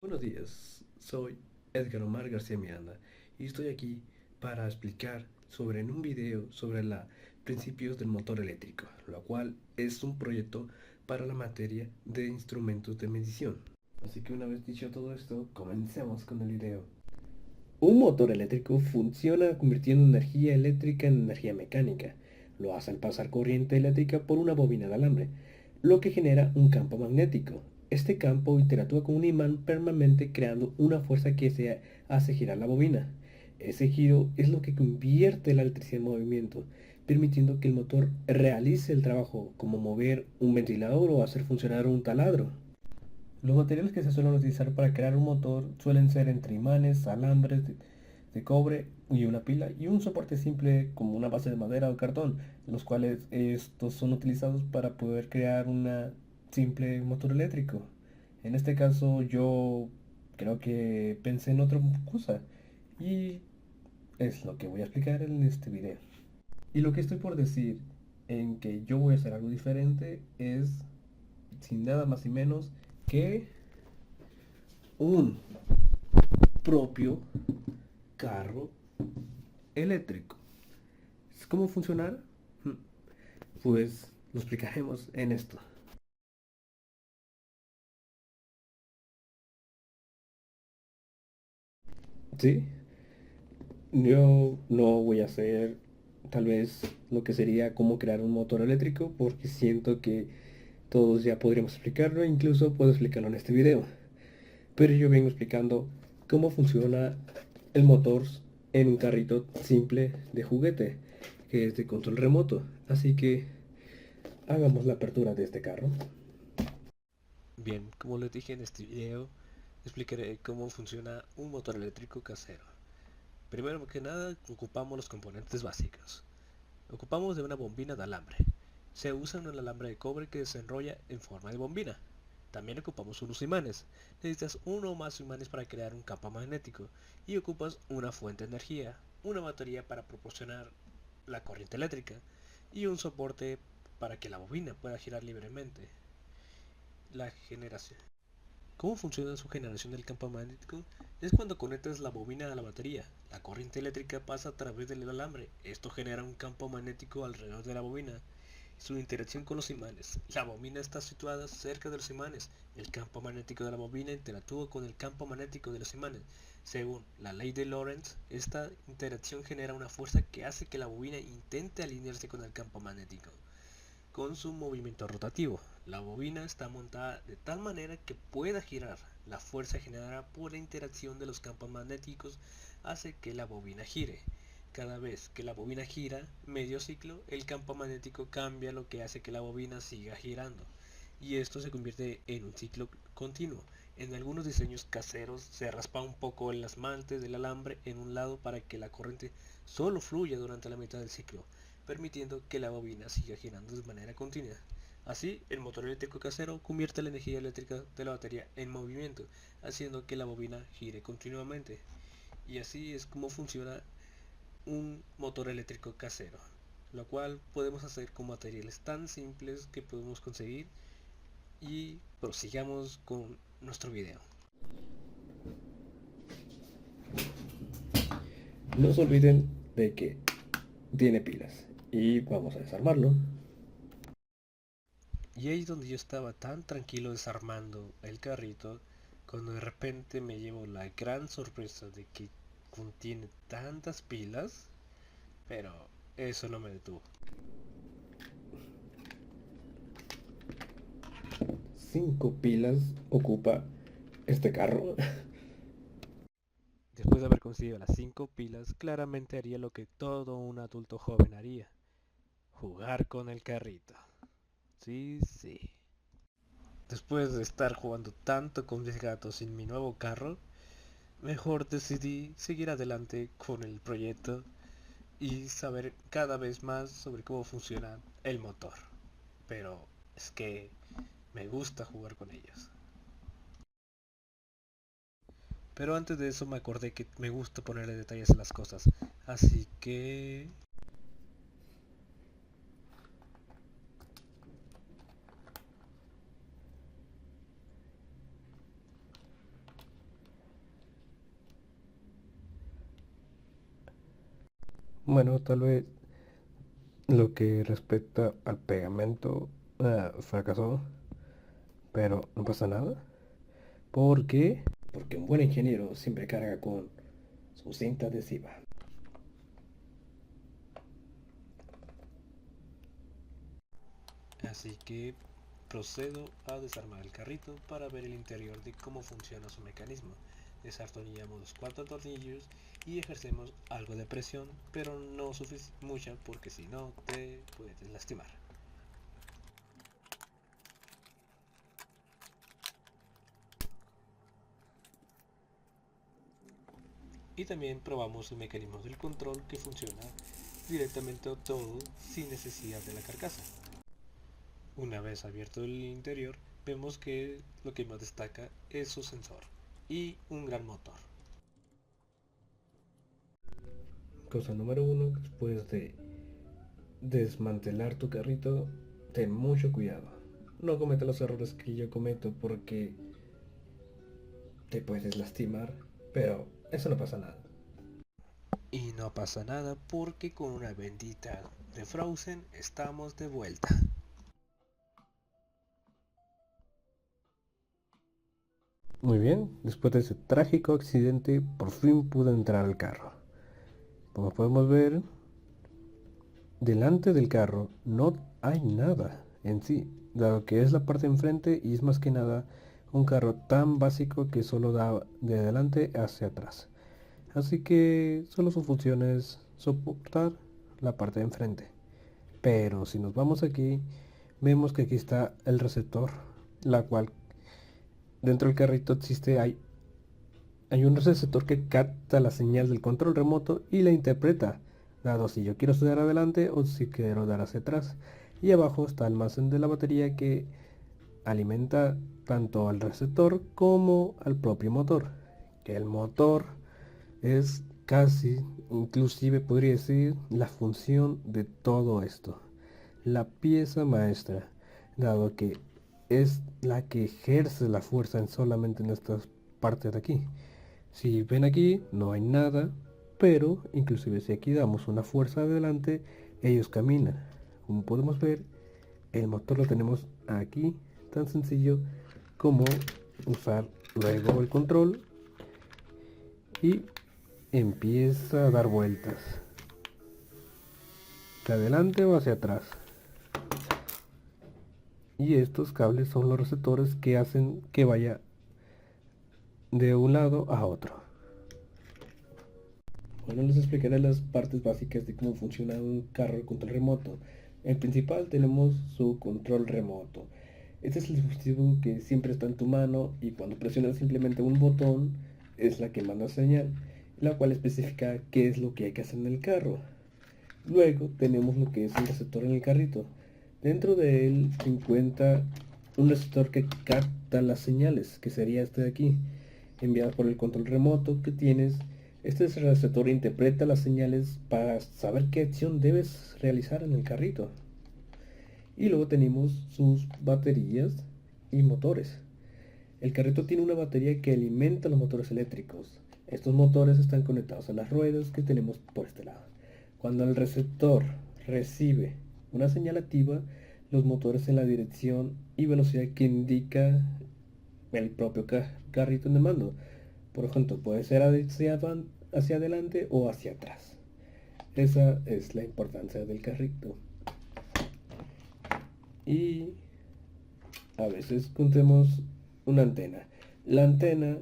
Buenos días, soy Edgar Omar García Miranda y estoy aquí para explicar sobre en un video sobre los principios del motor eléctrico, lo cual es un proyecto para la materia de instrumentos de medición. Así que una vez dicho todo esto, comencemos con el video. Un motor eléctrico funciona convirtiendo energía eléctrica en energía mecánica. Lo hace al pasar corriente eléctrica por una bobina de alambre, lo que genera un campo magnético. Este campo interactúa con un imán permanente creando una fuerza que se hace girar la bobina. Ese giro es lo que convierte la electricidad en movimiento, permitiendo que el motor realice el trabajo como mover un ventilador o hacer funcionar un taladro. Los materiales que se suelen utilizar para crear un motor suelen ser entre imanes, alambres de cobre y una pila y un soporte simple como una base de madera o cartón, los cuales estos son utilizados para poder crear una simple motor eléctrico. En este caso yo creo que pensé en otra cosa y es lo que voy a explicar en este video. Y lo que estoy por decir en que yo voy a hacer algo diferente es sin nada más y menos que un propio carro eléctrico. ¿Cómo funcionar? Pues lo explicaremos en esto. Sí, yo no voy a hacer tal vez lo que sería cómo crear un motor eléctrico porque siento que todos ya podríamos explicarlo e incluso puedo explicarlo en este video. Pero yo vengo explicando cómo funciona el motor en un carrito simple de juguete que es de control remoto. Así que hagamos la apertura de este carro. Bien, como les dije en este video, explicaré cómo funciona un motor eléctrico casero. Primero que nada, ocupamos los componentes básicos. Ocupamos de una bombina de alambre. Se usa un alambre de cobre que se enrolla en forma de bombina. También ocupamos unos imanes. Necesitas uno o más imanes para crear un campo magnético. Y ocupas una fuente de energía, una batería para proporcionar la corriente eléctrica y un soporte para que la bobina pueda girar libremente. La generación. ¿Cómo funciona su generación del campo magnético? Es cuando conectas la bobina a la batería. La corriente eléctrica pasa a través del alambre. Esto genera un campo magnético alrededor de la bobina. Su interacción con los imanes. La bobina está situada cerca de los imanes. El campo magnético de la bobina interactúa con el campo magnético de los imanes. Según la ley de Lorentz, esta interacción genera una fuerza que hace que la bobina intente alinearse con el campo magnético con su movimiento rotativo. La bobina está montada de tal manera que pueda girar. La fuerza generada por la interacción de los campos magnéticos hace que la bobina gire. Cada vez que la bobina gira medio ciclo, el campo magnético cambia, lo que hace que la bobina siga girando. Y esto se convierte en un ciclo continuo. En algunos diseños caseros se raspa un poco el esmalte del alambre en un lado para que la corriente solo fluya durante la mitad del ciclo, permitiendo que la bobina siga girando de manera continua. Así, el motor eléctrico casero convierte la energía eléctrica de la batería en movimiento, haciendo que la bobina gire continuamente. Y así es como funciona un motor eléctrico casero, lo cual podemos hacer con materiales tan simples que podemos conseguir y prosigamos con nuestro video. No se olviden de que tiene pilas y vamos a desarmarlo. Y ahí es donde yo estaba tan tranquilo desarmando el carrito, cuando de repente me llevo la gran sorpresa de que contiene tantas pilas, pero eso no me detuvo. 5 pilas ocupa este carro. Después de haber conseguido las 5 pilas, claramente haría lo que todo un adulto joven haría: jugar con el carrito. Sí, sí. Después de estar jugando tanto con mis gatos en mi nuevo carro, mejor decidí seguir adelante con el proyecto y saber cada vez más sobre cómo funciona el motor. Pero es que me gusta jugar con ellos. Pero antes de eso me acordé que me gusta ponerle detalles a las cosas. Así que... Bueno, tal vez lo que respecta al pegamento fracasó, pero no pasa nada. ¿Por qué? Porque un buen ingeniero siempre carga con su cinta adhesiva. Así que procedo a desarmar el carrito para ver el interior de cómo funciona su mecanismo. Desatornillamos los 4 tornillos y ejercemos algo de presión, pero no mucha porque si no te puedes lastimar. Y también probamos el mecanismo del control que funciona directamente todo sin necesidad de la carcasa. Una vez abierto el interior, vemos que lo que más destaca es su sensor y un gran motor. Cosa número uno, después de desmantelar tu carrito, ten mucho cuidado. No cometa los errores que yo cometo porque te puedes lastimar, pero eso no pasa nada. Y no pasa nada porque con una bendita de Frozen estamos de vuelta. Muy bien, después de ese trágico accidente, por fin pude entrar al carro. Como podemos ver, delante del carro no hay nada en sí, dado que es la parte de enfrente y es más que nada un carro tan básico que solo da de adelante hacia atrás. Así que solo su función es soportar la parte de enfrente. Pero si nos vamos aquí, vemos que aquí está el receptor, la cual dentro del carrito hay un receptor que capta la señal del control remoto y la interpreta, dado si yo quiero dar adelante o si quiero dar hacia atrás. Y abajo está el almacén de la batería que alimenta tanto al receptor como al propio motor. Que el motor es casi, inclusive podría decir, la función de todo esto. La pieza maestra, dado que es la que ejerce la fuerza solamente en estas partes de aquí. Si ven aquí, no hay nada, pero inclusive si aquí damos una fuerza adelante, ellos caminan. Como podemos ver, el motor lo tenemos aquí, tan sencillo como usar luego el control y empieza a dar vueltas, de adelante o hacia atrás. Y estos cables son los receptores que hacen que vaya de un lado a otro. Bueno, les explicaré las partes básicas de cómo funciona un carro de control remoto. En principal tenemos su control remoto. Este es el dispositivo que siempre está en tu mano y cuando presionas simplemente un botón es la que manda señal, la cual especifica qué es lo que hay que hacer en el carro. Luego tenemos lo que es el receptor en el carrito. Dentro de él se encuentra un receptor que capta las señales, que sería este de aquí, enviado por el control remoto que tienes. Este receptor interpreta las señales para saber qué acción debes realizar en el carrito. Y luego tenemos sus baterías y motores. El carrito tiene una batería que alimenta los motores eléctricos. Estos motores están conectados a las ruedas que tenemos por este lado. Cuando el receptor recibe una señal activa, los motores en la dirección y velocidad que indica el propio carrito en el mando. Por ejemplo, puede ser hacia adelante o hacia atrás. Esa es la importancia del carrito. Y a veces contemos una antena. La antena,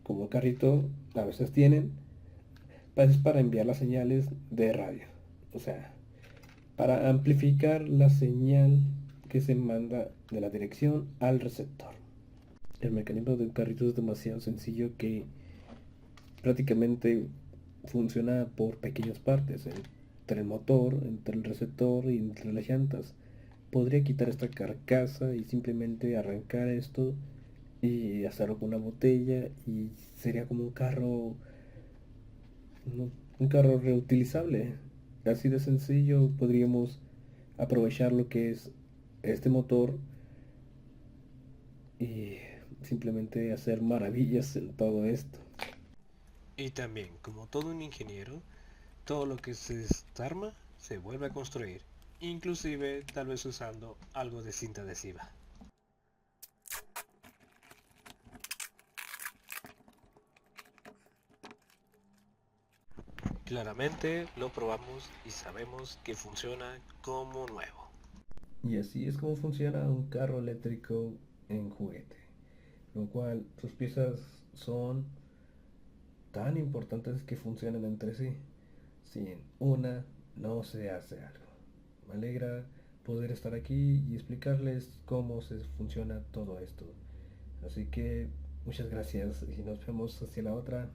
como el carrito a veces tienen, es para enviar las señales de radio. O sea, para amplificar la señal que se manda de la dirección al receptor. El mecanismo del carrito es demasiado sencillo que prácticamente funciona por pequeñas partes, entre el motor, entre el receptor y entre las llantas. Podría quitar esta carcasa y simplemente arrancar esto y hacerlo con una botella y sería como un carro, un carro reutilizable. Así de sencillo podríamos aprovechar lo que es este motor y simplemente hacer maravillas en todo esto. Y también, como todo un ingeniero, Todo lo que se desarma se vuelve a construir, inclusive tal vez usando algo de cinta adhesiva. Claramente lo probamos y sabemos que funciona como nuevo. Y así es como funciona un carro eléctrico en juguete, lo cual sus piezas son tan importantes que funcionan entre sí. Sin una no se hace algo. Me alegra poder estar aquí y explicarles cómo se funciona todo esto. Así que muchas gracias y nos vemos hacia la otra.